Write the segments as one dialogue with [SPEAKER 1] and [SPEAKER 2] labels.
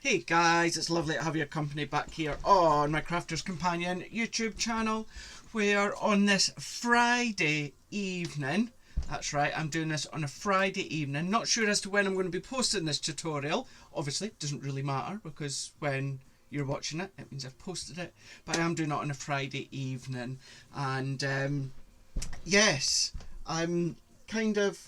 [SPEAKER 1] Hey guys, it's lovely to have your company back here on my Crafter's Companion YouTube channel, where on this Friday evening, that's right, I'm doing this on a Friday evening, not sure as to when I'm going to be posting this tutorial. Obviously it doesn't really matter because when you're watching it, it means I've posted it, but I am doing it on a Friday evening. And yes, I'm kind of,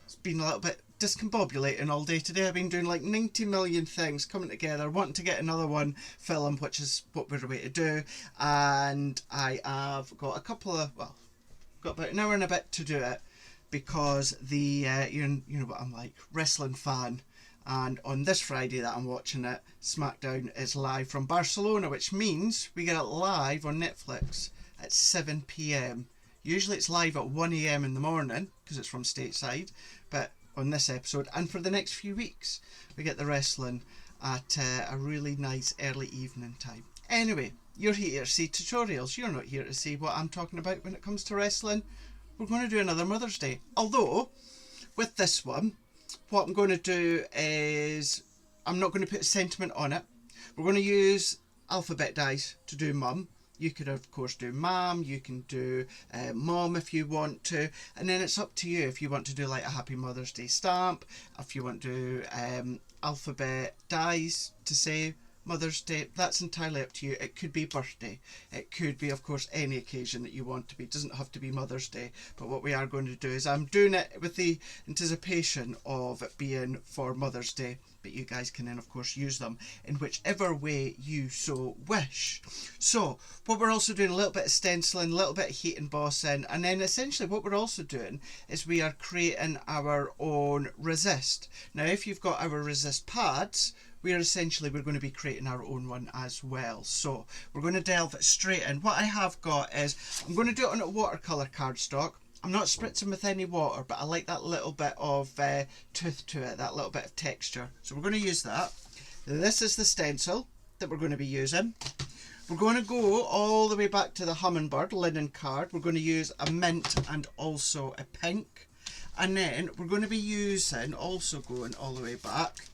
[SPEAKER 1] it's been a little bit discombobulating all day today. I've been doing like 90 million things coming together, wanting to get another one filmed, which is what we're away to do. And I have got a couple of, well, got about an hour and a bit to do it because the, you know what I'm like, wrestling fan. And on this Friday that I'm watching it, SmackDown is live from Barcelona, which means we get it live on Netflix at 7 p.m. Usually it's live at 1 a.m. in the morning because it's from stateside, but on this episode and for the next few weeks we get the wrestling at a really nice early evening time. Anyway, you're here to see tutorials, you're not here to see what I'm talking about when it comes to wrestling. We're going to do another Mother's Day, although with this one what I'm going to do is I'm not going to put a sentiment on it. We're going to use alphabet dies to do mum. You could of course do mum, you can do mom if you want to, and then it's up to you if you want to do like a Happy Mother's Day stamp, if you want to do alphabet dies to say Mother's Day. That's entirely up to you. It could be birthday, it could be of course any occasion that you want to be. It doesn't have to be Mother's Day, but what we are going to do is I'm doing it with the anticipation of it being for Mother's Day, but you guys can then of course use them in whichever way you so wish. So what we're also doing, a little bit of stenciling, a little bit of heat embossing, and then essentially what we're also doing is we are creating our own resist. Now if you've got our resist pads, we're going to be creating our own one as well. So we're going to delve straight in. What I have got is, I'm going to do it on a watercolour cardstock. I'm not spritzing with any water, but I like that little bit of tooth to it, that little bit of texture. So we're going to use that. This is the stencil that we're going to be using. We're going to go all the way back to the hummingbird linen card. We're going to use a mint and also a pink. And then we're going to be using, also going all the way back,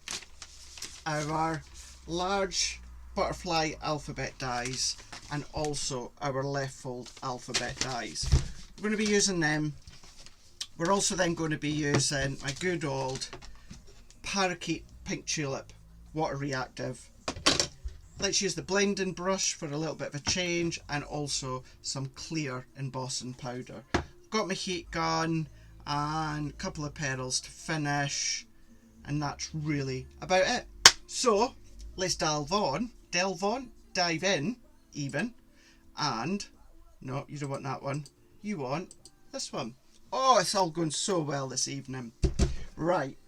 [SPEAKER 1] our large butterfly alphabet dies and also our left fold alphabet dies. We're going to be using them. We're also then going to be using my good old parakeet pink tulip water reactive. Let's use the blending brush for a little bit of a change, and also some clear embossing powder. Got my heat gun and a couple of petals to finish, and that's really about it. So let's dive in even, and no, you don't want that one, you want this one. Oh, it's all going so well this evening. Right,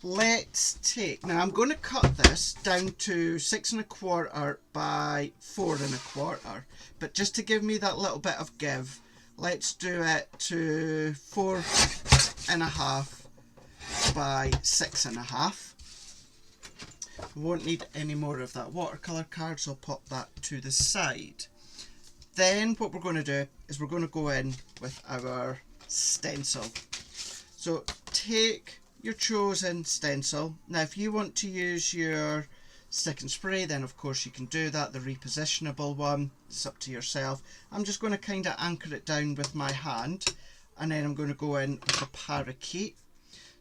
[SPEAKER 1] let's take, now I'm going to cut this down to 6 1/4 by 4 1/4, but just to give me that little bit of give, let's do it to 4 1/2 by 6 1/2. We won't need any more of that watercolour card, so I'll pop that to the side. Then what we're going to do is we're going to go in with our stencil. So take your chosen stencil. Now if you want to use your stick and spray, then of course you can do that, the repositionable one. It's up to yourself. I'm just going to kind of anchor it down with my hand, and then I'm going to go in with a parakeet.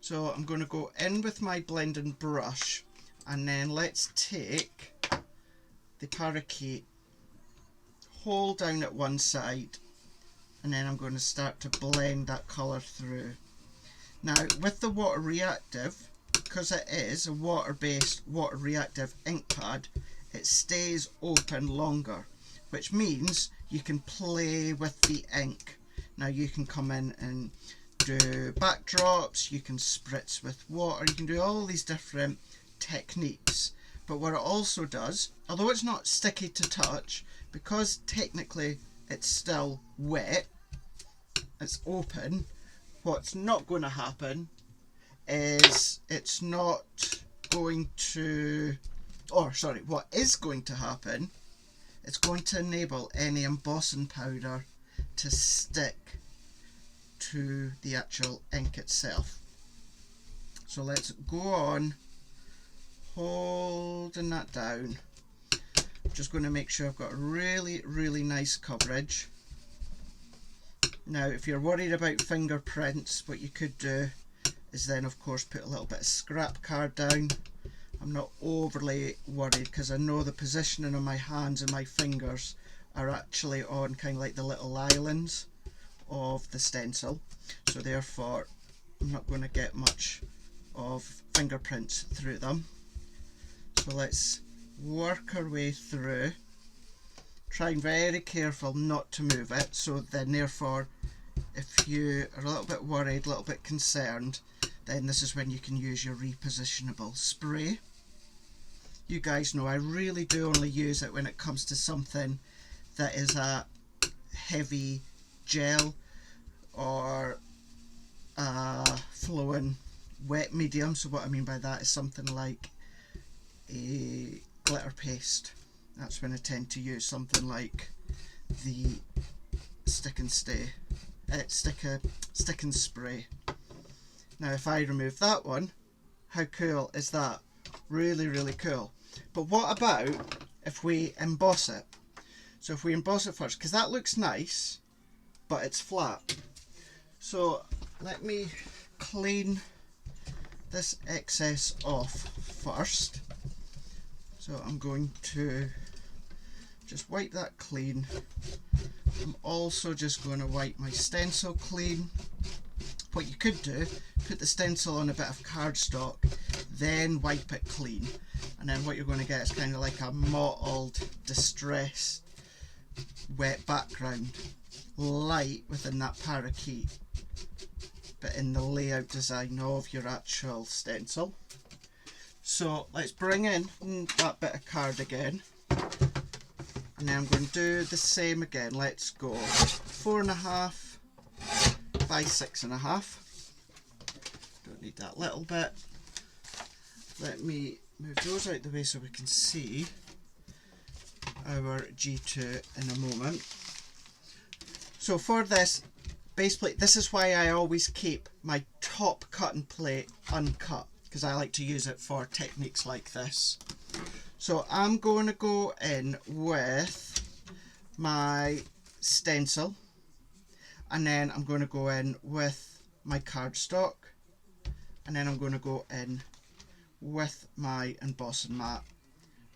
[SPEAKER 1] So I'm going to go in with my blending brush, and then let's take the parakeet, hold down at one side, and then I'm going to start to blend that colour through. Now with the water reactive, because it is a water-based water reactive ink pad, it stays open longer, which means you can play with the ink. Now you can come in and do backdrops, you can spritz with water, you can do all these different techniques. But what it also does, although it's not sticky to touch, because technically it's still wet, it's open, what's not going to happen is it's not going to, or sorry, what is going to happen, it's going to enable any embossing powder to stick to the actual ink itself. So let's go on, holding that down. Just going to make sure I've got really nice coverage. Now if you're worried about fingerprints, what you could do is then of course put a little bit of scrap card down. I'm not overly worried because I know the positioning of my hands and my fingers are actually on kind of like the little islands of the stencil, so therefore I'm not going to get much of fingerprints through them. So let's work our way through, trying very careful not to move it, so then therefore if you are a little bit worried, a little bit concerned, then this is when you can use your repositionable spray. You guys know I really do only use it when it comes to something that is a heavy gel or a flowing wet medium. So what I mean by that is something like a glitter paste. That's when I tend to use something like the stick and spray. Now if I remove that one, how cool is that? Really cool. But what about if we emboss it? So if we emboss it first, because that looks nice but it's flat. So let me clean this excess off first. So I'm going to just wipe that clean. I'm also just going to wipe my stencil clean. What you could do, put the stencil on a bit of cardstock, then wipe it clean, and then what you're going to get is kind of like a mottled, distressed, wet background, light within that parakeet, but in the layout design of your actual stencil. So let's bring in that bit of card again, and then I'm going to do the same again. Let's go 4.5 by 6.5. Don't need that little bit. Let me move those out the way so we can see our G2 in a moment. So for this base plate, this is why I always keep my top cutting plate uncut, because I like to use it for techniques like this. So I'm going to go in with my stencil, and then I'm going to go in with my cardstock, and then I'm going to go in with my embossing mat.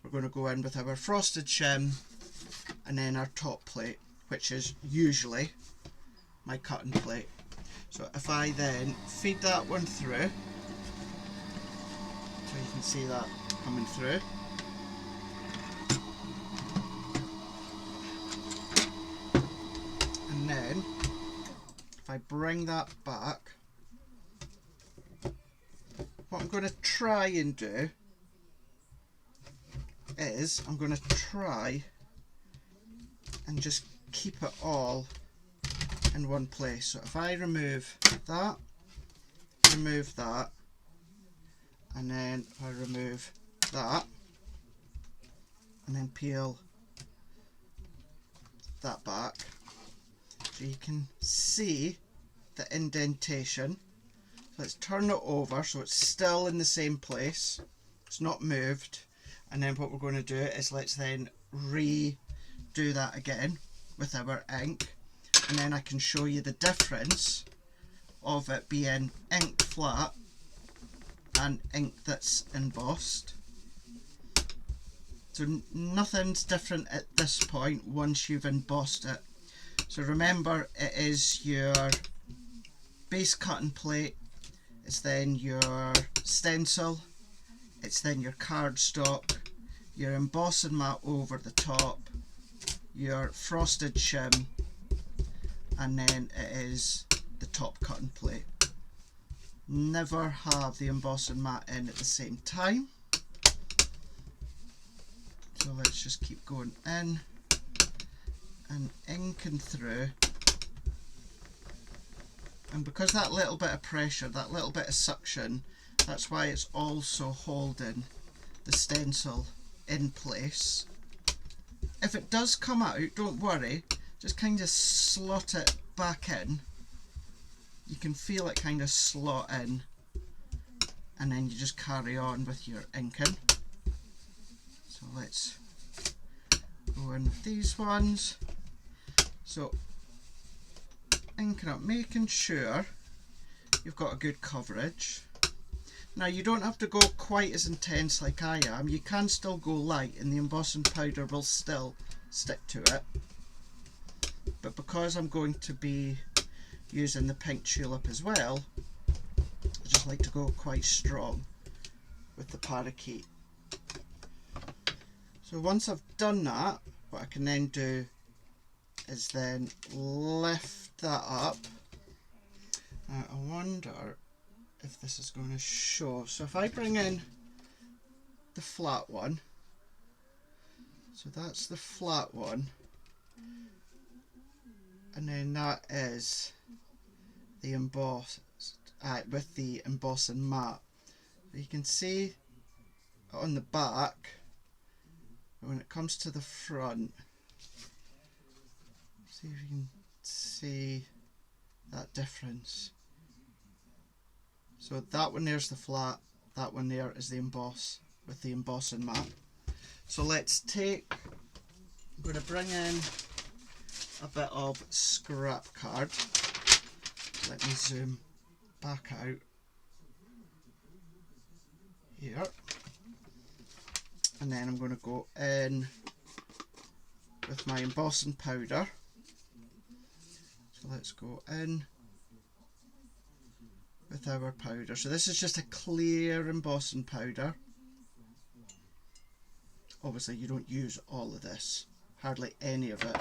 [SPEAKER 1] We're going to go in with our frosted shim, and then our top plate, which is usually my cutting plate. So if I then feed that one through, so you can see that coming through. And then if I bring that back, what I'm going to try and do is I'm going to try and just keep it all in one place. So if I remove that, and then if I remove that, and then peel that back, so you can see the indentation. So let's turn it over so it's still in the same place, it's not moved, and then what we're going to do is let's then redo that again with our ink, and then I can show you the difference of it being ink flat and ink that's embossed. So nothing's different at this point once you've embossed it. So remember, it is your base cutting plate, it's then your stencil, it's then your cardstock, your embossing mat over the top, your frosted shim, and then it is the top cutting plate. Never have the embossing mat in at the same time. So let's just keep going in and inking through. And because that little bit of pressure, that little bit of suction, that's why it's also holding the stencil in place. If it does come out, don't worry, just kind of slot it back in. You can feel it kind of slot in, and then you just carry on with your inking. So let's go in with these ones. So inking up, making sure you've got a good coverage. Now you don't have to go quite as intense like I am, you can still go light and the embossing powder will still stick to it. But because I'm going to be using the pink tulip as well, I just like to go quite strong with the parakeet. So once I've done that, what I can then do is then lift that up. Now I wonder if this is going to show. So if I bring in the flat one, so that's the flat one, and then that is the embossed with the embossing mat. You can see on the back, when it comes to the front, see if you can see that difference. So that one there's the flat, that one there is the emboss with the embossing mat. So let's take, I'm going to bring in a bit of scrap card. Let me zoom back out here, and then I'm going to go in with my embossing powder. So let's go in with our powder. So this is just a clear embossing powder. Obviously you don't use all of this, hardly any of it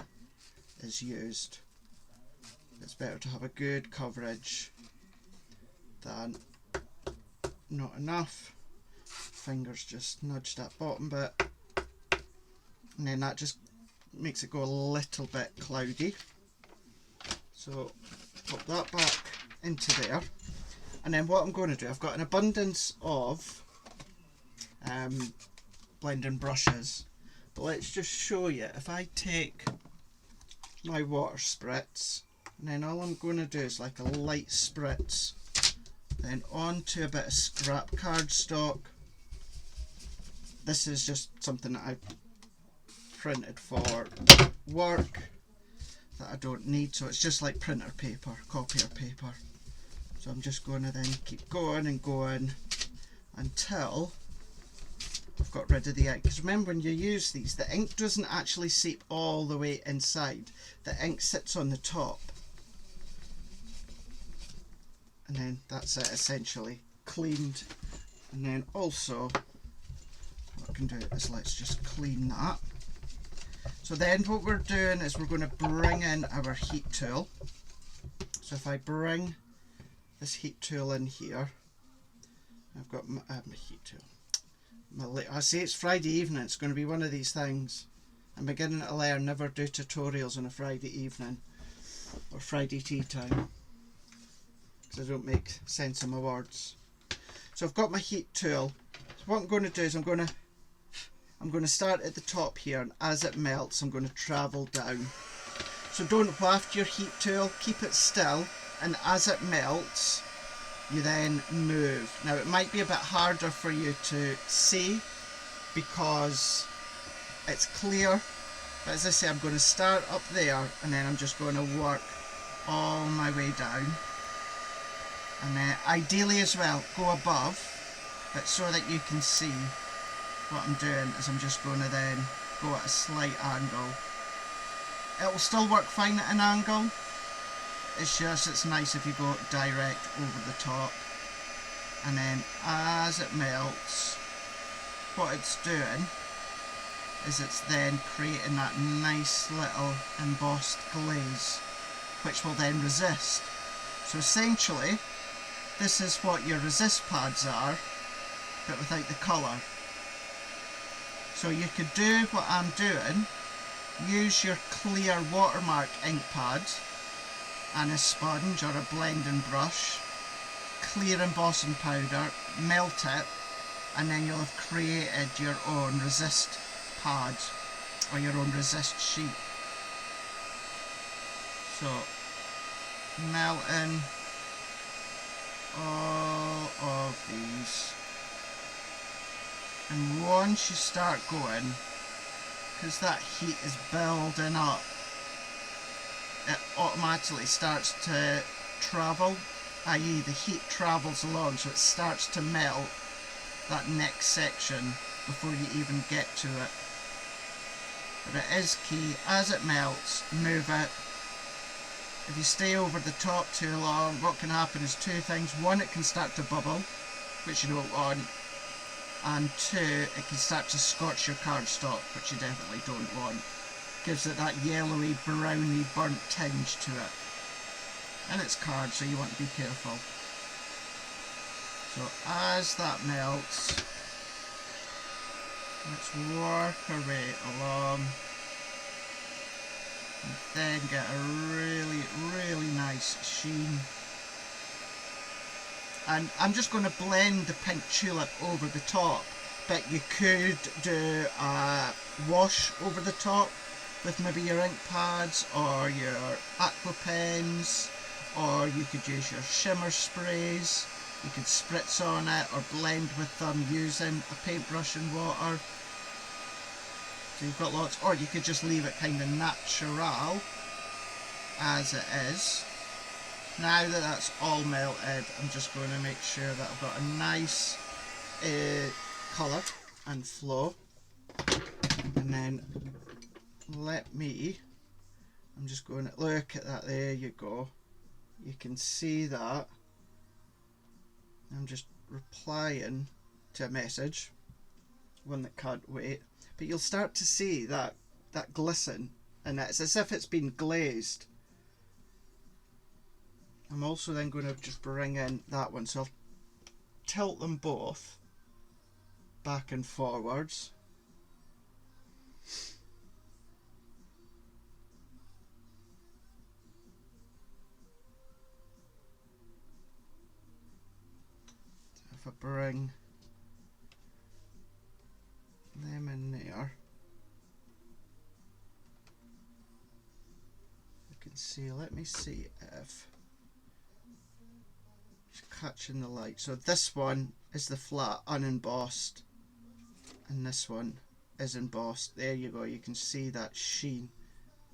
[SPEAKER 1] is used. It's better to have a good coverage than not enough. Fingers just nudge that bottom bit, and then that just makes it go a little bit cloudy. So pop that back into there, and then what I'm going to do, I've got an abundance of blending brushes, but let's just show you. If I take my water spritz, and then all I'm going to do is like a light spritz, then onto a bit of scrap cardstock. This is just something that I printed for work that I don't need, so it's just like printer paper, copier paper. So I'm just going to then keep going and going until I've got rid of the ink. Because remember, when you use these, the ink doesn't actually seep all the way inside. The ink sits on the top. And then that's it, essentially cleaned. And then also what I can do is let's just clean that. So then what we're doing is we're going to bring in our heat tool. So if I bring this heat tool in here, I've got my heat tool. I say it's Friday evening, it's going to be one of these things. I'm beginning to learn, never do tutorials on a Friday evening or Friday tea time, because I don't make sense of my words. So I've got my heat tool. So what I'm going to do is I'm going to start at the top here, and as it melts I'm going to travel down. So don't waft your heat tool, keep it still, and as it melts you then move. Now it might be a bit harder for you to see because it's clear, but as I say, I'm going to start up there and then I'm just going to work all my way down, and then ideally as well go above, but so that you can see what I'm doing is I'm just going to then go at a slight angle. It will still work fine at an angle, it's just it's nice if you go direct over the top. And then as it melts, what it's doing is it's then creating that nice little embossed glaze which will then resist. So essentially this is what your resist pads are, but without the colour. So you could do what I'm doing, use your clear watermark ink pad and a sponge or a blending brush, clear embossing powder, melt it, and then you'll have created your own resist pad or your own resist sheet. So melting all of these. And once you start going, because that heat is building up, it automatically starts to travel, i.e. the heat travels along, so it starts to melt that next section before you even get to it. But it is key, as it melts, move it. If you stay over the top too long, what can happen is two things. One, it can start to bubble, which you don't want. And two, it can start to scorch your cardstock, which you definitely don't want. Gives it that yellowy, browny, burnt tinge to it. And it's card, so you want to be careful. So as that melts, let's work our way along. And then get a really, really nice sheen. And I'm just going to blend the pink tulip over the top, but you could do a wash over the top with maybe your ink pads or your aqua pens, or you could use your shimmer sprays. You could spritz on it or blend with them using a paintbrush and water. So you've got lots, or you could just leave it kind of natural as it is. Now that that's all melted, I'm just going to make sure that I've got a nice colour and flow. And then I'm just going to look at that, there you go. You can see that. I'm just replying to a message, one that can't wait. But you'll start to see that glisten, and it's as if it's been glazed. I'm also then going to just bring in that one, so I'll tilt them both back and forwards. So if I bring them in there, you can see, let me see if catching the light. So this one is the flat unembossed, and this one is embossed. There you go, you can see that sheen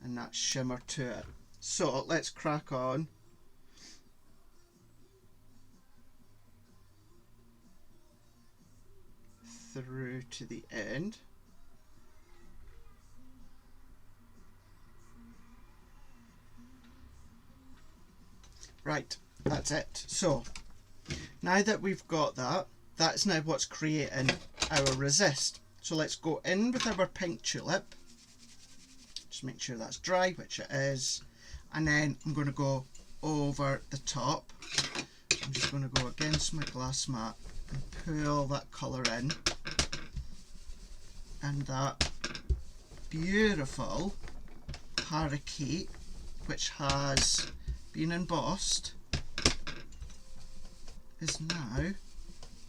[SPEAKER 1] and that shimmer to it. So let's crack on. Through to the end. Right, that's it. So now that we've got that, that's now what's creating our resist. So let's go in with our pink tulip. Just make sure that's dry, which it is. And then I'm going to go over the top. I'm just going to go against my glass mat and pull that colour in. And that beautiful parakeet, which has been embossed, is now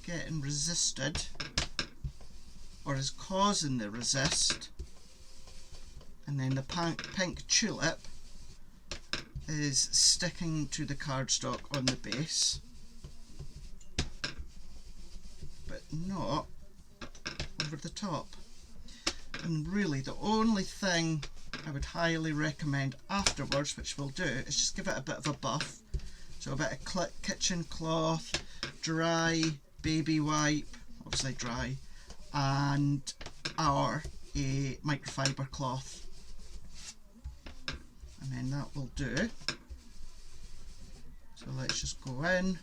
[SPEAKER 1] getting resisted, or is causing the resist, and then the pink tulip is sticking to the cardstock on the base, but not over the top. And really the only thing I would highly recommend afterwards, which we'll do, is just give it a bit of a buff. So a bit of kitchen cloth, dry baby wipe, obviously dry, and a microfiber cloth. And then that will do. So let's just go in,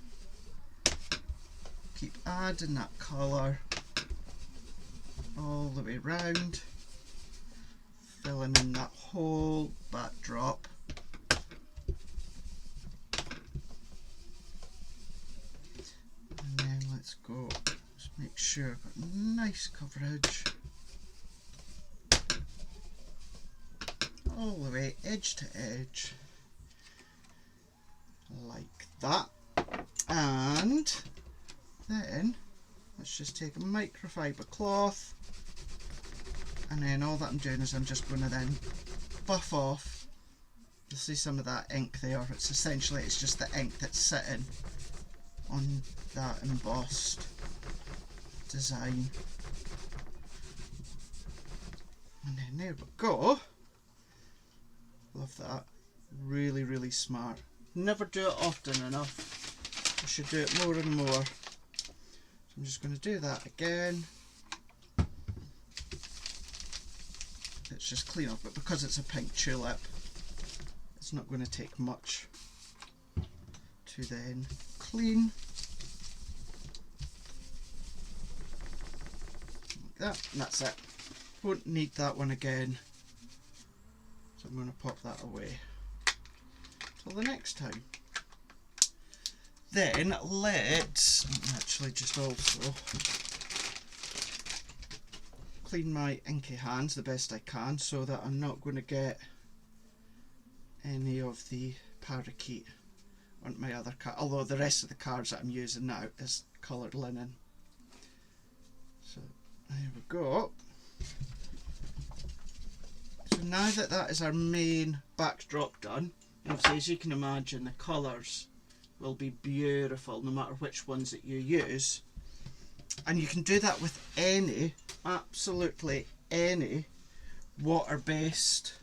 [SPEAKER 1] keep adding that colour all the way round, filling in that whole backdrop. And then let's go, just make sure I've got nice coverage all the way edge to edge, like that. And then let's just take a microfiber cloth, and then all that I'm doing is I'm just going to then buff off. You'll see some of that ink there. It's just the ink that's sitting on that embossed design. And then there we go. Love that. Really, really smart. Never do it often enough. I should do it more and more. So I'm just going to do that again. Let's just clean up, but because it's a pink tulip, it's not going to take much to then clean. Like that, and that's it. Won't need that one again. So I'm going to pop that away till the next time. Then let's actually just also clean my inky hands the best I can so that I'm not going to get any of the parakeet on my other card, although the rest of the cards that I'm using now is coloured linen. So there we go. So now that that is our main backdrop done, obviously as you can imagine the colours will be beautiful no matter which ones that you use, and you can do that with any, absolutely any water-based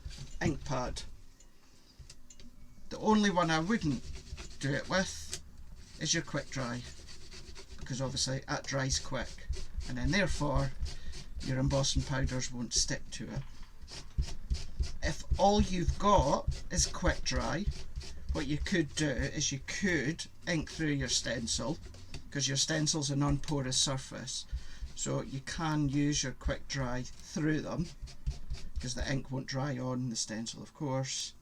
[SPEAKER 1] ink pad. The only one I wouldn't do it with is your quick dry, because obviously that dries quick and then therefore your embossing powders won't stick to it. If all you've got is quick dry, what you could do is you could ink through your stencil, because your stencil's a non-porous surface, so you can use your quick dry through them because the ink won't dry on the stencil, of course,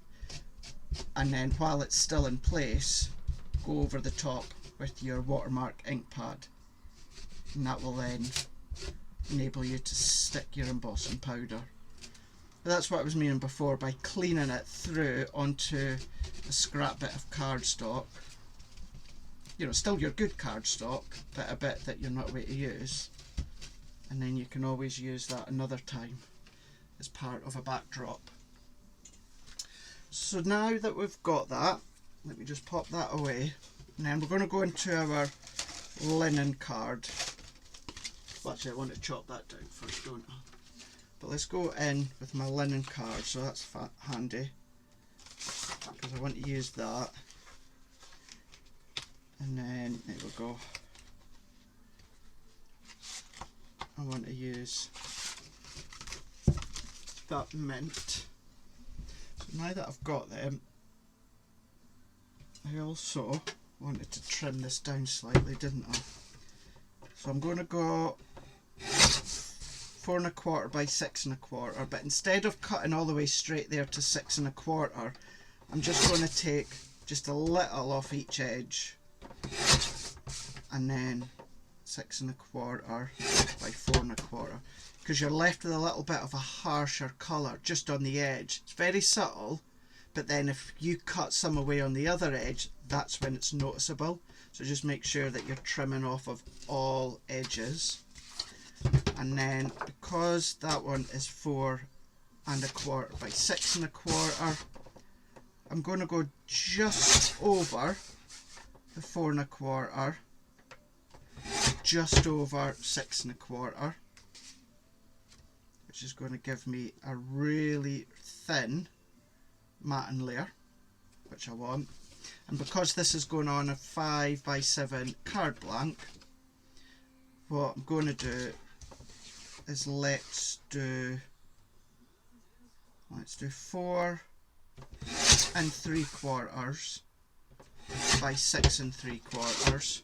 [SPEAKER 1] and then while it's still in place go over the top with your watermark ink pad, and that will then enable you to stick your embossing powder. But that's what I was meaning before by cleaning it through onto a scrap bit of cardstock. You know, still your good cardstock, but a bit that you're not going to use, and then you can always use that another time as part of a backdrop. So now that we've got that, let me just pop that away, and then we're going to go into our linen card. Well, actually I want to chop that down first, don't I? But let's go in with my linen card, so that's handy because I want to use that. And then there we go. I want to use that mint. So now that I've got them, I also wanted to trim this down slightly, didn't I? So I'm going to go 4 1/4 by 6 1/4, but instead of cutting all the way straight there to 6 1/4, I'm just going to take just a little off each edge, and then 6 1/4 by 4 1/4, because you're left with a little bit of a harsher colour just on the edge. It's very subtle, but then if you cut some away on the other edge, that's when it's noticeable. So just make sure that you're trimming off of all edges. And then because that one is 4 1/4 by 6 1/4, I'm going to go just over the 4 1/4, just over 6 1/4, which is going to give me a really thin matting layer, which I want. And because this is going on a 5 by 7 card blank, what I'm going to do is let's do 4 3/4 by 6 3/4,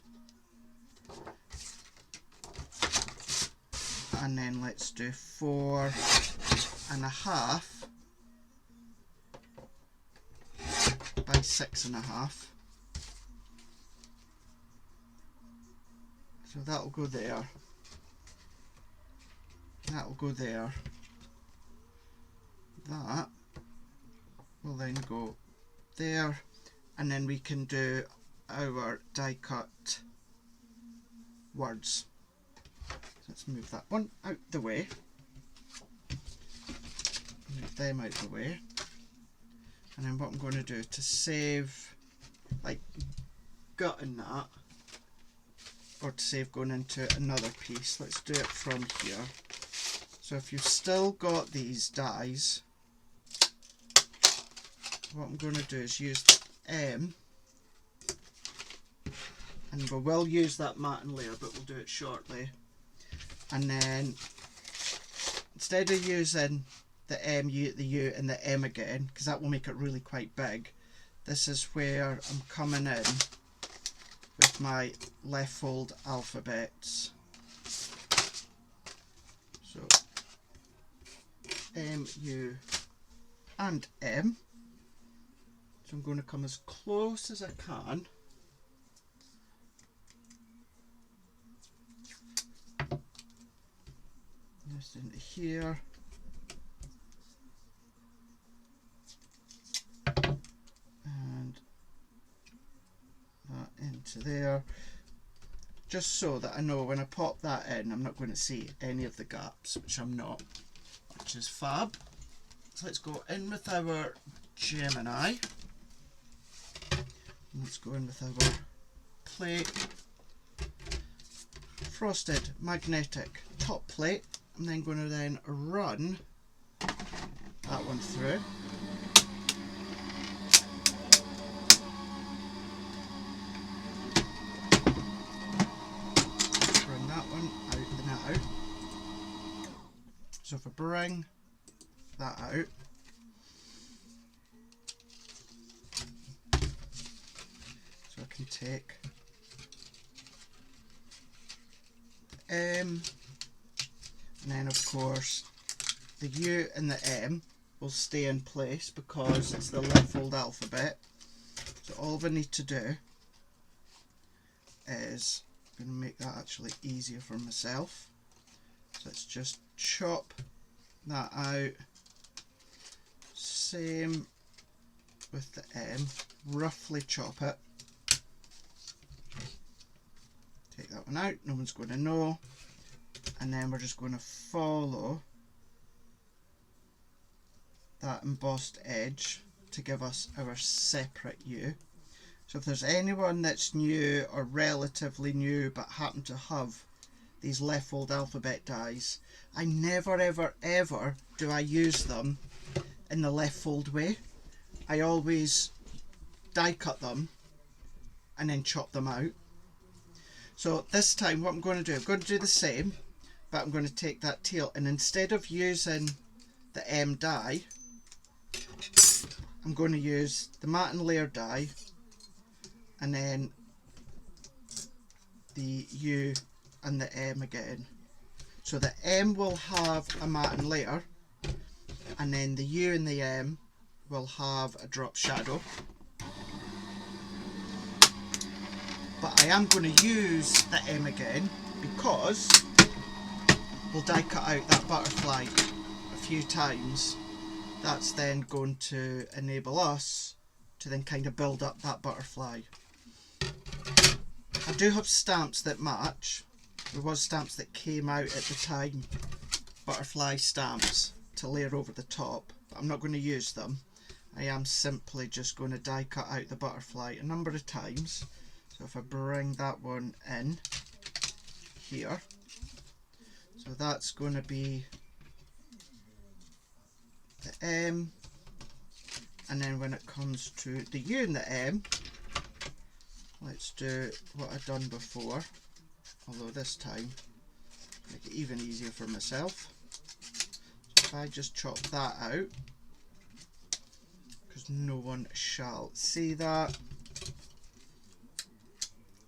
[SPEAKER 1] and then let's do 4 1/2 by 6 1/2. So that'll go there, that'll go there, that will then go there, and then we can do our die cut words. So let's move that one out the way, move them out the way, and then what I'm going to do to save like gutting that, or to save going into another piece, let's do it from here. So So if you've still got these dies, what I'm going to do is use the M, and we will use that matting layer, but we'll do it shortly. And then instead of using the M, the U and the M again, because that will make it really quite big, this is where I'm coming in with my left fold alphabets. So M, U and M. So I'm going to come as close as I can. Just into here. And that into there. Just so that I know when I pop that in, I'm not going to see any of the gaps, which I'm not, which is fab. So let's go in with our Gemini. Let's go in with our plate. Frosted magnetic top plate. I'm then going to then run that one through. Run that one out and out. So if I bring that out, so I can take the M, and then of course the U and the M will stay in place because it's the left fold alphabet. So all I need to do is, I'm going to make that actually easier for myself. So let's just chop that out. Same with the M, roughly chop it. Take that one out, no one's going to know. And then we're just going to follow that embossed edge to give us our separate U. So if there's anyone that's new or relatively new but happen to have these left fold alphabet dies, I never ever ever do I use them in the left fold way. I always die cut them and then chop them out. So this time what I'm going to do, I'm going to do the same, but I'm going to take that tail, and instead of using the M die, I'm going to use the matte and layer die, and then the U and the M again. So the M will have a matte and layer, and then the U and the M will have a drop shadow. But I am going to use the M again because we'll die cut out that butterfly a few times. That's then going to enable us to then kind of build up that butterfly. I do have stamps that match. There was stamps that came out at the time, butterfly stamps to layer over the top, but I'm not going to use them. I am simply just going to die cut out the butterfly a number of times. So if I bring that one in here, so that's going to be the M, and then when it comes to the U and the M, let's do what I've done before, although this time make it even easier for myself. So if I just chop that out, because no one shall see that,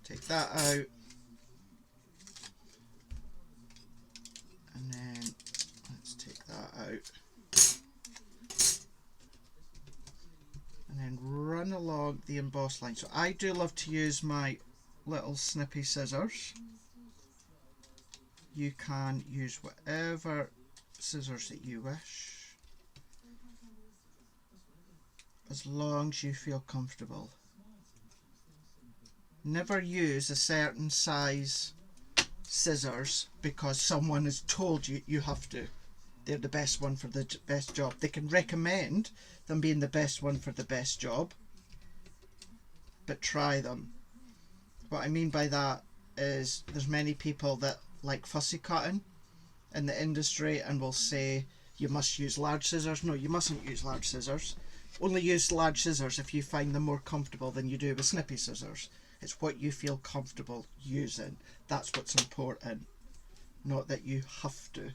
[SPEAKER 1] take that out, and then let's take that out, and then run along the emboss line. So I do love to use my little snippy scissors. You can use whatever scissors that you wish, as long as you feel comfortable. Never use a certain size scissors because someone has told you you have to. They're the best one for the best job. They can recommend them being the best one for the best job, but try them. What I mean by that is there's many people that like fussy cutting, in the industry and will say you must use large scissors. No, you mustn't use large scissors. Only use large scissors if you find them more comfortable than you do with snippy scissors. It's what you feel comfortable using. That's what's important, not that you have to.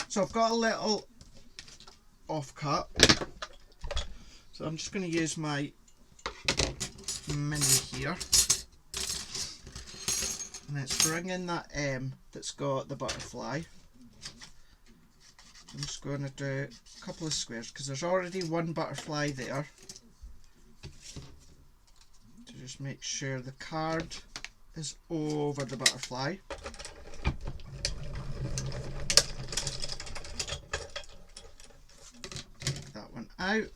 [SPEAKER 1] So I've got a little offcut. So I'm just going to use my mini here. And let's bring in that M that's got the butterfly. I'm just going to do a couple of squares because there's already one butterfly there. To just make sure the card is over the butterfly. Take that one out.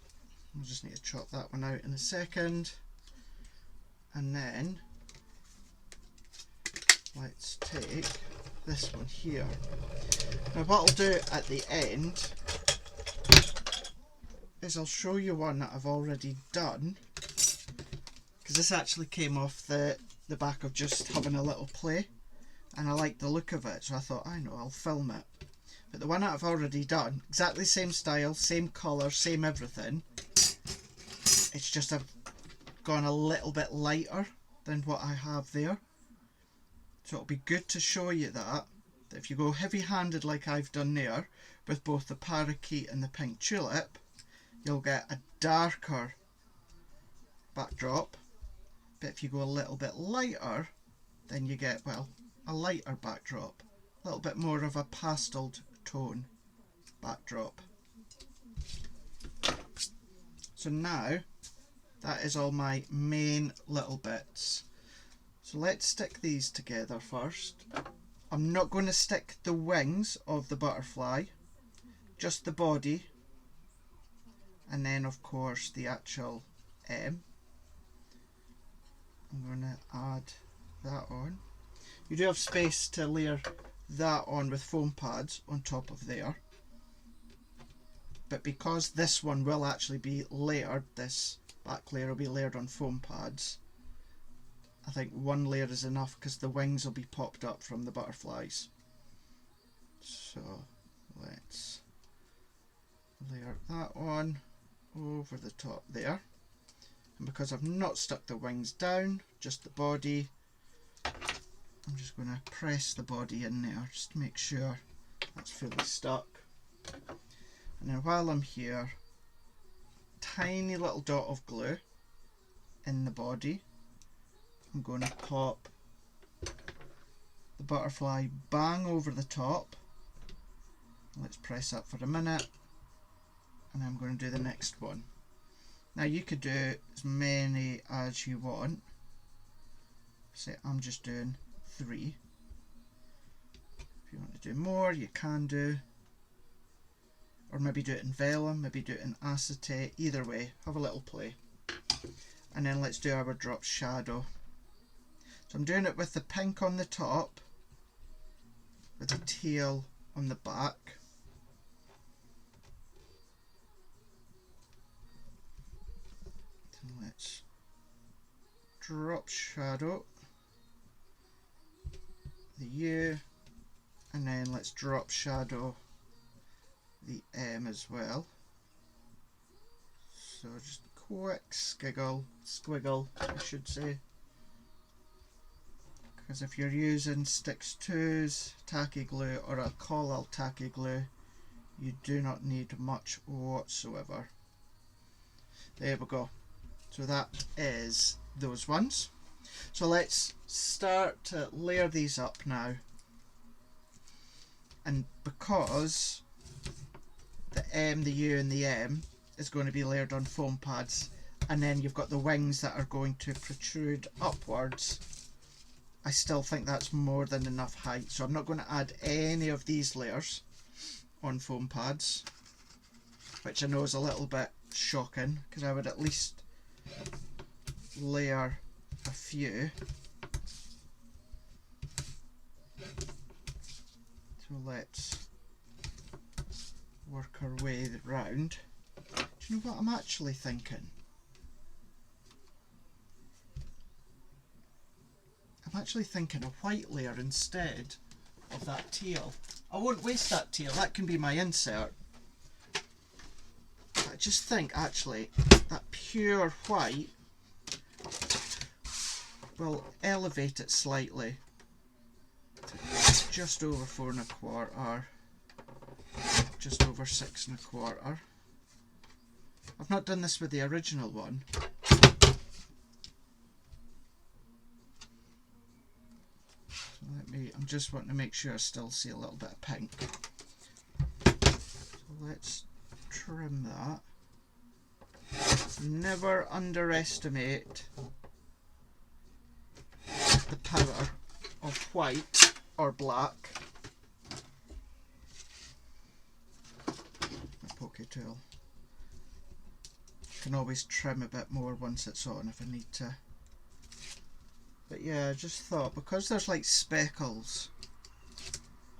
[SPEAKER 1] We'll just need to chop that one out in a second. And then let's take this one here. Now what I'll do at the end is I'll show you one that I've already done, because this actually came off the back of just having a little play and I like the look of it, so I thought, I know, I'll film it. But the one that I've already done, exactly the same style, same colour, same everything, it's just I've gone a little bit lighter than what I have there. So it'll be good to show you that if you go heavy handed like I've done there with both the parakeet and the pink tulip, you'll get a darker backdrop, but if you go a little bit lighter, then you get, well, a lighter backdrop, a little bit more of a pastel tone backdrop. So now that is all my main little bits. So let's stick these together first. I'm not going to stick the wings of the butterfly, just the body, and then of course the actual M. I'm going to add that on. You do have space to layer that on with foam pads on top of there, but because this one will actually be layered, this back layer will be layered on foam pads, I think one layer is enough because the wings will be popped up from the butterflies. So let's layer that on over the top there. And because I've not stuck the wings down, just the body, I'm just going to press the body in there just to make sure that's fully stuck. And then while I'm here, tiny little dot of glue in the body. I'm going to pop the butterfly bang over the top. Let's press that for a minute, and I'm going to do the next one. Now you could do as many as you want. Say I'm just doing 3. If you want to do more, you can do, or maybe do it in vellum, maybe do it in acetate. Either way, have a little play. And then let's do our drop shadow. So I'm doing it with the pink on the top, with the teal on the back. So let's drop shadow the U, and then let's drop shadow the M as well. So just a quick squiggle I should say. Because if you're using Stix 2's tacky glue or a Collal tacky glue, you do not need much whatsoever. There we go. So that is those ones. So let's start to layer these up now. And because the M, the U and the M is going to be layered on foam pads, and then you've got the wings that are going to protrude upwards, I still think that's more than enough height, so I'm not going to add any of these layers on foam pads, which I know is a little bit shocking because I would at least layer a few. So let's work our way round. Do you know what I'm actually thinking? I'm actually thinking a white layer instead of that teal. I won't waste that teal, that can be my insert. I just think actually that pure white will elevate it slightly to just over 4 1/4, just over 6 1/4. I've not done this with the original one. So I'm just wanting to make sure I still see a little bit of pink. So let's trim that. Never underestimate the power of white or black. My poke tool. Can always trim a bit more once it's on if I need to. But yeah, I just thought because there's like speckles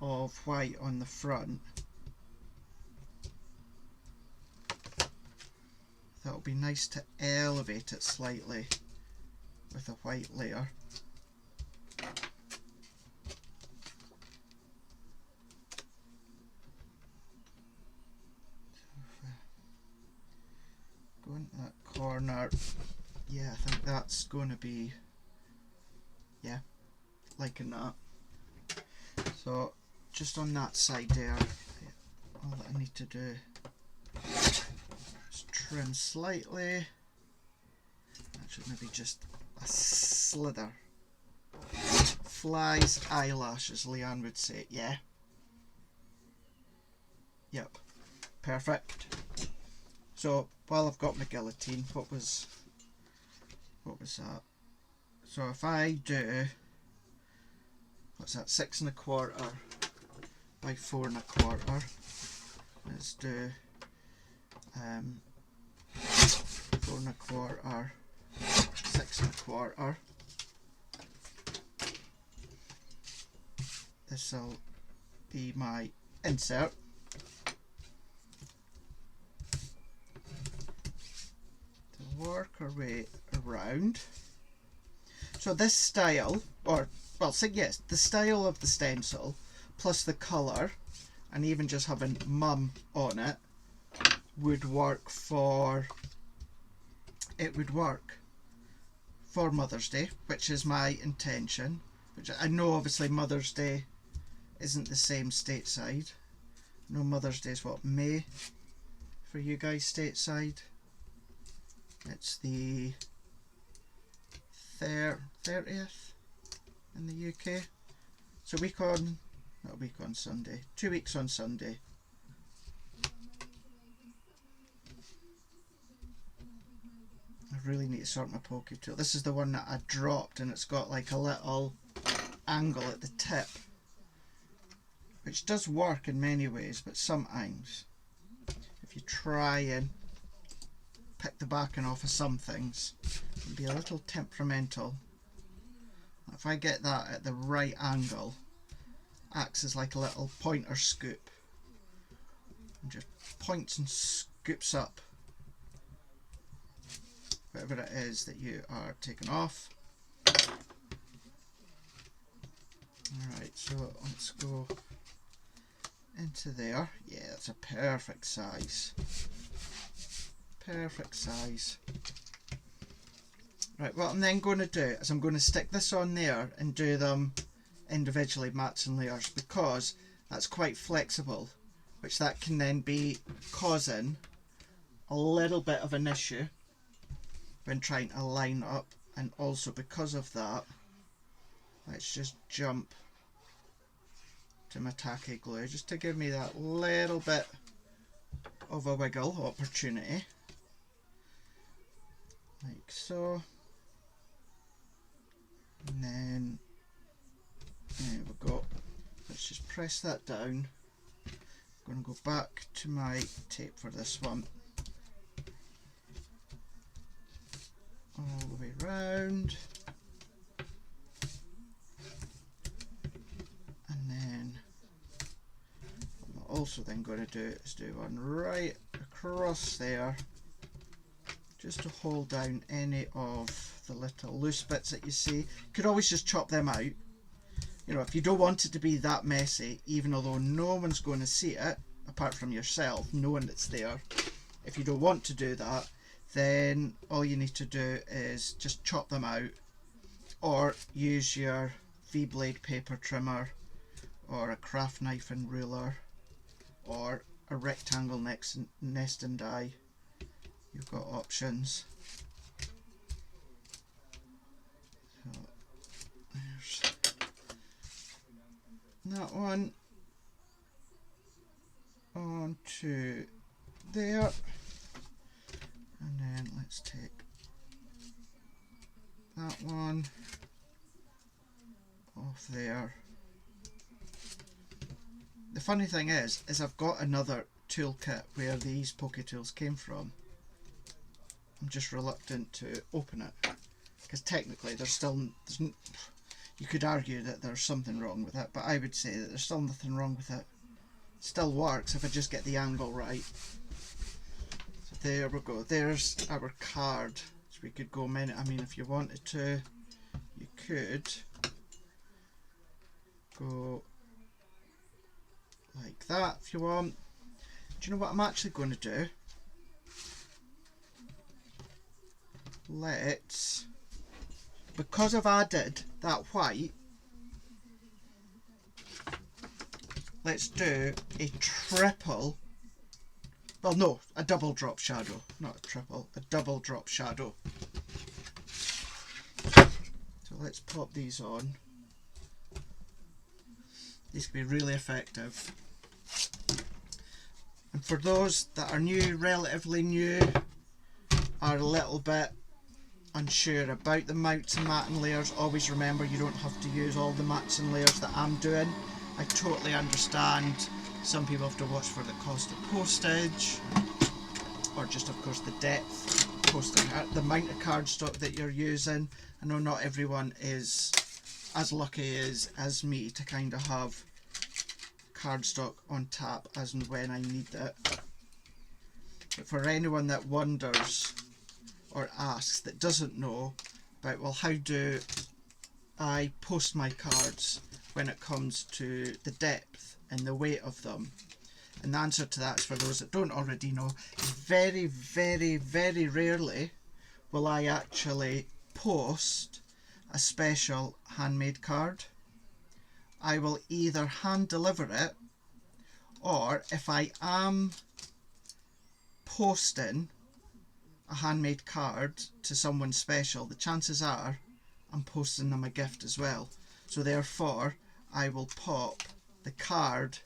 [SPEAKER 1] of white on the front, that would be nice to elevate it slightly with a white layer. Go into that corner. Yeah, I think that's going to be, yeah, liking that. So just on that side there, all that I need to do is trim slightly. Actually, maybe just a slither. Flies eyelashes, Leanne would say. Yeah. Yep. Perfect. So while I've got my guillotine, what was that? So if I do, what's that, 6 1/4 by 4 1/4. Let's do 4 1/4, 6 1/4. This will be my insert. Work our way around. So this style, or well, so yes, the style of the stencil plus the colour, and even just having mum on it would work for. It would work for Mother's Day, which is my intention. Which I know, obviously, Mother's Day isn't the same stateside. No, Mother's Day is what, May for you guys stateside. It's the 30th in the UK. So not a week on Sunday, 2 weeks on Sunday. I really need to sort my poke tool. This is the one that I dropped, and it's got like a little angle at the tip, which does work in many ways, but sometimes if you try and pick the backing off of some things, it can be a little temperamental. If I get that at the right angle, acts as like a little pointer scoop and just points and scoops up whatever it is that you are taking off. Alright, so let's go into there. Yeah, that's a perfect size. Perfect size. Right, what I'm then going to do is I'm going to stick this on there and do them individually, mats and layers, because that's quite flexible, which that can then be causing a little bit of an issue when trying to line up. And also because of that, let's just jump to my tacky glue just to give me that little bit of a wiggle opportunity, like so. And then there we go. Let's just press that down. I'm going to go back to my tape for this one, all the way round, and then what I'm also then going to do is do one right across there, just to hold down any of the little loose bits that you see. You could always just chop them out, You know, if you don't want it to be that messy, even although no one's going to see it, apart from yourself, knowing it's there, if you don't want to do that, then all you need to do is just chop them out, or use your V-blade paper trimmer, or a craft knife and ruler, or a rectangle nesting die. You've got options. So there's that one onto there, and then let's take that one off there. The funny thing is I've got another toolkit where these poke tools came from. I'm just reluctant to open it because technically you could argue that there's something wrong with it, but I would say that there's still nothing wrong with it. It still works if I just get the angle right. So there we go. There's our card. So we could go many. I mean, if you wanted to, you could go like that if you want. Do you know what I'm actually going to do? Let's, because I've added that white, let's do a triple, well no, a double drop shadow, not a triple, a double drop shadow. So let's pop these on. These can be really effective. And for those that are new, relatively new, are a little bit unsure about the mounts and matting layers, always remember you don't have to use all the mats and layers that I'm doing. I totally understand some people have to watch for the cost of postage, or just of course the depth posting, the amount of cardstock that you're using. I know not everyone is as lucky as me to kind of have cardstock on tap as and when I need it. But for anyone that wonders or asks, that doesn't know about, well, how do I post my cards when it comes to the depth and the weight of them? And the answer to that is, for those that don't already know, is very, very, very rarely will I actually post a special handmade card. I will either hand deliver it, or if I am posting a handmade card to someone special, the chances are I'm posting them a gift as well. So therefore I will pop the card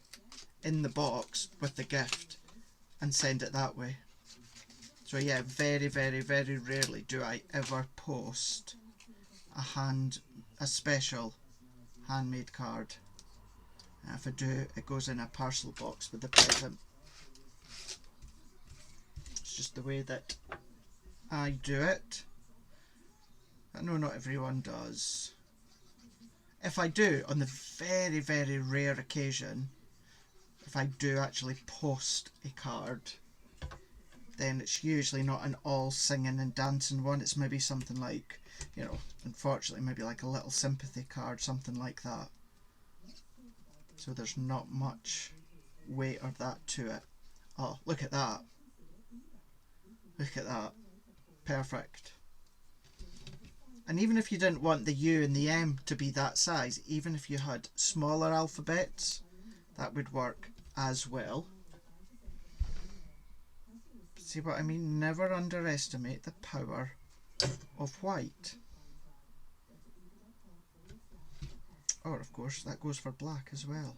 [SPEAKER 1] in the box with the gift and send it that way. So yeah, very, very, very rarely do I ever post a special handmade card. And if I do, it goes in a parcel box with the present. It's just the way that I do it. I know not everyone does. If I do, on the very, very rare occasion, if I do actually post a card, then it's usually not an all singing and dancing one. It's maybe something like, you know, unfortunately, maybe like a little sympathy card, something like that. So there's not much weight of that to it. Oh, look at that. Look at that. Perfect. And even if you didn't want the U and the M to be that size, even if you had smaller alphabets, that would work as well. See what I mean? Never underestimate the power of white. Or of course that goes for black as well.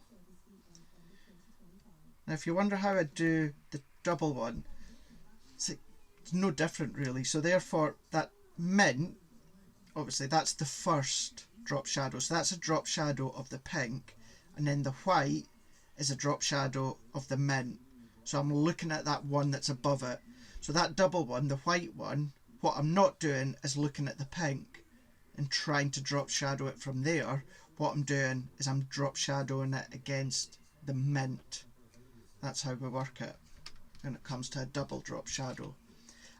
[SPEAKER 1] Now if you wonder how I do the double one, it's no different really. So therefore that mint, obviously that's the first drop shadow, so that's a drop shadow of the pink, and then the white is a drop shadow of the mint. So I'm looking at that one that's above it. So that double one, the white one, what I'm not doing is looking at the pink and trying to drop shadow it from there. What I'm doing is I'm drop shadowing it against the mint. That's how we work it when it comes to a double drop shadow.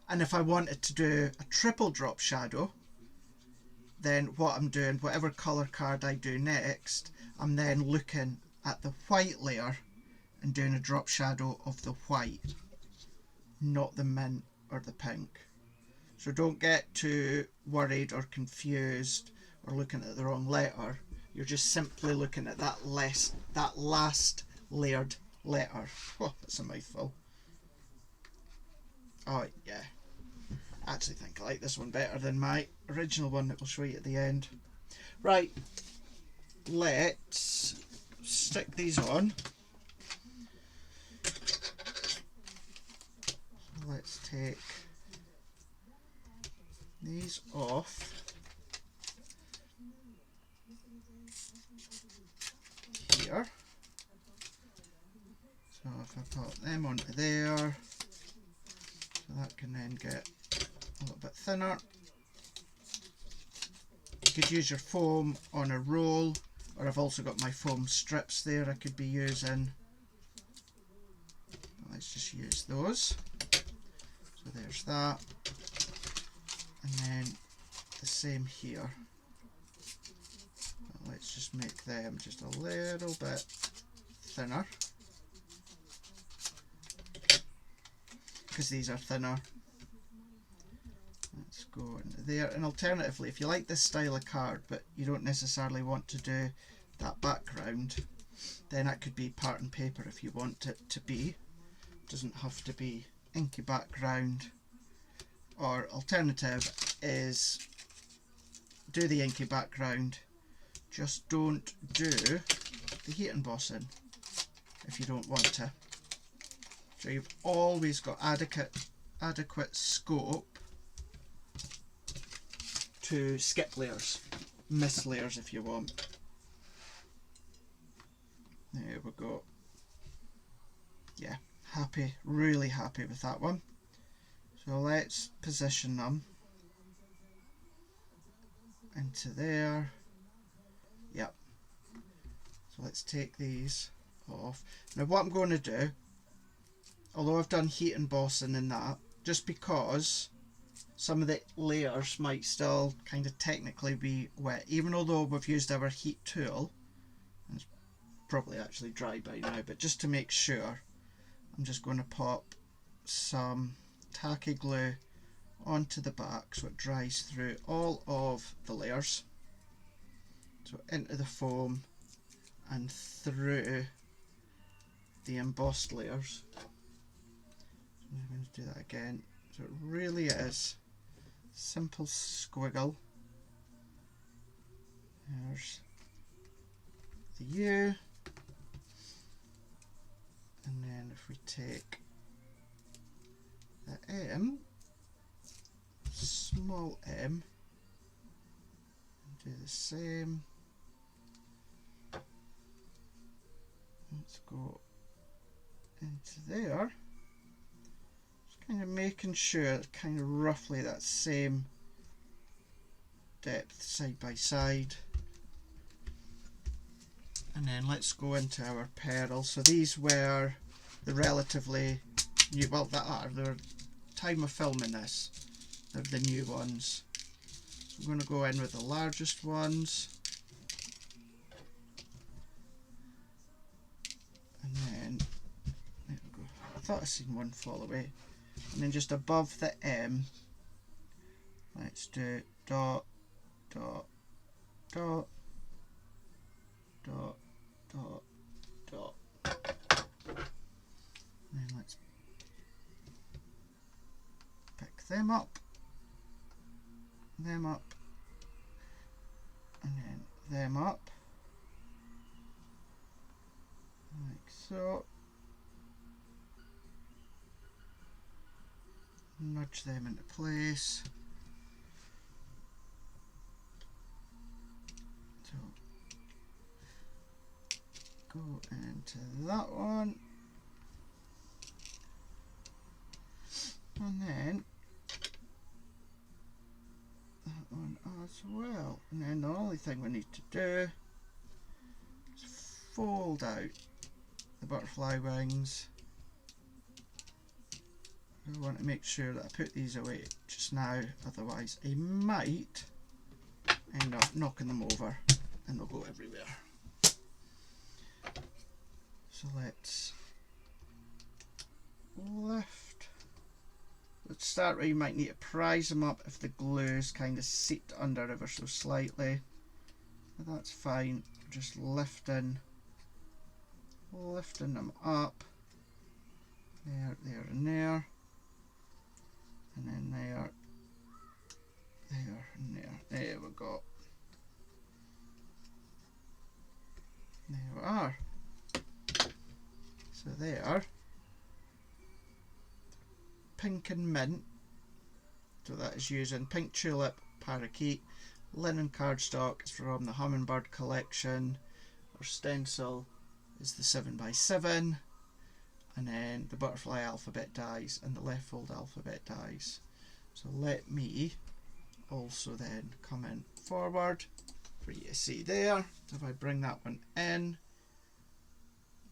[SPEAKER 1] And if I wanted to do a triple drop shadow, then what I'm doing, whatever colour card I do next, I'm then looking at the white layer and doing a drop shadow of the white, not the mint or the pink. So don't get too worried or confused or looking at the wrong letter. You're just simply looking at that last layered letter. Oh, that's a mouthful. Oh yeah, I actually think I like this one better than my original one that we'll show you at the end. Right, let's stick these on. Let's take these off here. So if I pop them onto there, so that can then get a little bit thinner. You could use your foam on a roll, or I've also got my foam strips there I could be using. Let's just use those. So there's that. And then the same here. Let's just make them just a little bit thinner, because these are thinner. Let's go into there. And alternatively, if you like this style of card but you don't necessarily want to do that background, then that could be pattern paper if you want it to be. It doesn't have to be inky background. Or alternative is do the inky background, just don't do the heat embossing if you don't want to. So you've always got adequate scope to skip layers, miss layers if you want. There we go. Yeah, happy, really happy with that one. So let's position them into there. Yep. So let's take these off. Now what I'm going to do, although I've done heat embossing in that, just because some of the layers might still kind of technically be wet, even although we've used our heat tool, and it's probably actually dry by now, but just to make sure, I'm just going to pop some tacky glue onto the back so it dries through all of the layers, so into the foam and through the embossed layers. So I'm going to do that again. So it really is simple squiggle. There's the U, and then if we take the M, small m, and do the same. Let's go into there. Just kind of making sure kind of roughly that same depth side by side. And then let's go into our pearls. So these were the relatively new, well, the time of filming this, they're the new ones. So I'm going to go in with the largest ones, and then there we go. I thought I seen one fall away. And then just above the M, let's do dot, dot, dot, dot, dot, dot. And then let's pick them up, and then them up, like so. Nudge them into place. So go into that one, and then that one as well. And then the only thing we need to do is fold out the butterfly wings. I want to make sure that I put these away just now, otherwise I might end up knocking them over and they'll go everywhere. So let's lift. Let's start where you might need to prise them up if the glue's kind of seeped under ever so slightly. But that's fine. Just lifting them up. There, there, and there. And then there, there, and there. There we go. There we are. So there. Pink and mint. So that is using pink tulip, parakeet, linen cardstock is from the Hummingbird collection. Our stencil is the 7x7. And then the butterfly alphabet dies and the left fold alphabet dies. So let me also then come in forward for you to see there. So if I bring that one in,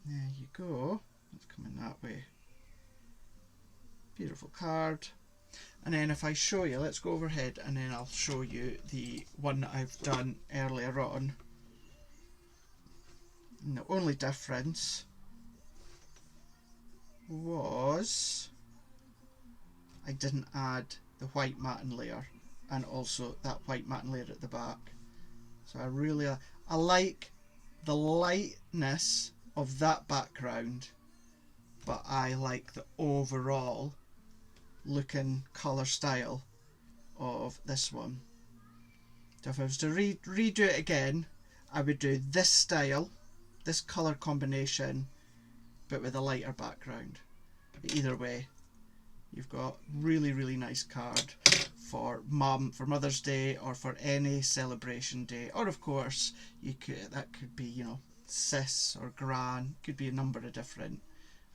[SPEAKER 1] there you go. Let's come in that way. Beautiful card. And then if I show you, let's go overhead and then I'll show you the one that I've done earlier on. And the only difference was I didn't add the white matting layer and also that white matting layer at the back. So I like the lightness of that background, but I like the overall looking colour style of this one. So if I was to redo it again, I would do this style, this colour combination, but with a lighter background. But either way, you've got really, really nice card for mum, for Mother's Day, or for any celebration day. Or of course, that could be, you know, sis or gran, could be a number of different.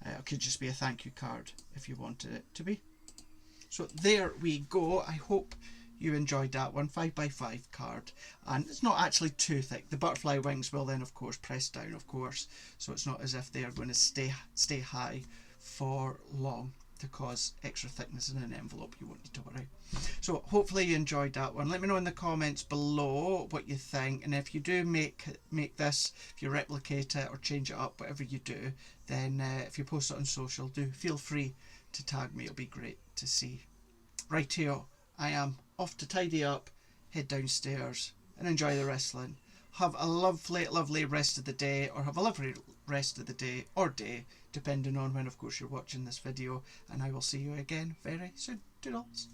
[SPEAKER 1] It could just be a thank you card if you wanted it to be. So there we go. I hope you enjoyed that one. 5x5 card, and it's not actually too thick. The butterfly wings will then of course press down, of course, so it's not as if they are going to stay high for long to cause extra thickness in an envelope. You won't need to worry. So hopefully you enjoyed that one. Let me know in the comments below what you think, and if you do make this, if you replicate it or change it up, whatever you do, then if you post it on social, do feel free to tag me. It'll be great to see. Rightio, I am off to tidy up, head downstairs and enjoy the wrestling. Have a lovely, lovely rest of the day, or have a lovely rest of the day or day, depending on when of course you're watching this video, and I will see you again very soon. Toodles.